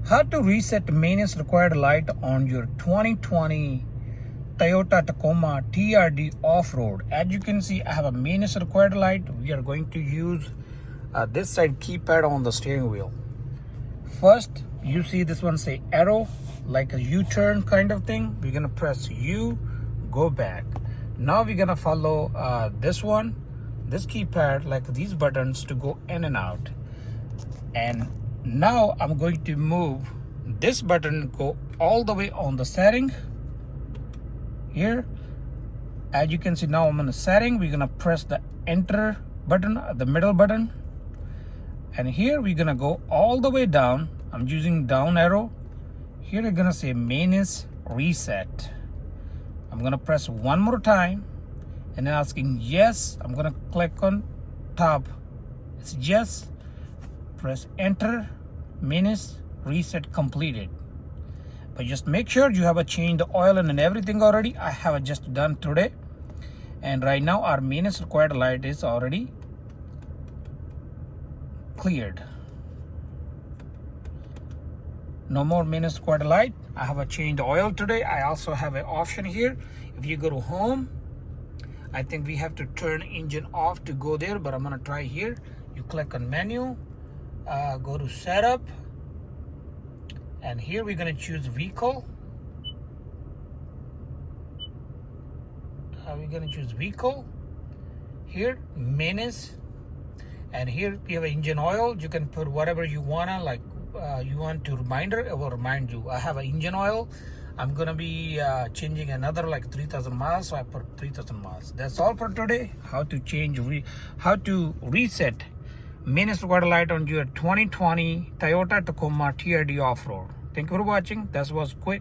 How to reset maintenance required light on your 2020 Toyota Tacoma TRD off-road. As you can see, I have a maintenance required light. We are going to use this side keypad on the steering wheel. First, you see this one say arrow, like a U-turn kind of thing. We're gonna press U, go back. Now we're gonna follow this keypad, like these buttons to go in and out. And now I'm going to move this button, go all the way on the setting here. As you can see, now I'm on the setting. We're gonna press the enter button, the middle button, and here we're gonna go all the way down. I'm using down arrow. Here you're gonna say maintenance reset. I'm gonna press one more time and then asking yes. I'm gonna click on top. It's yes. Press enter. Maintenance reset completed. But just make sure you have changed the oil and everything already. I have just done today. And right now our maintenance required light is already cleared. No more maintenance required light. I have changed oil today. I also have an option here. If you go to home, I think we have to turn engine off to go there, but I'm gonna try here. You click on menu, go to setup, and here we're gonna choose vehicle. We're gonna choose vehicle. Here, maintenance, and here we have engine oil. You can put whatever you wanna, like you want to reminder, it will remind you. I have an engine oil. I'm gonna be changing another like 3,000 miles, so I put 3,000 miles. That's all for today. How to reset maintenance required light on your 2020 Toyota Tacoma TRD off-road. Thank you for watching. That was quick.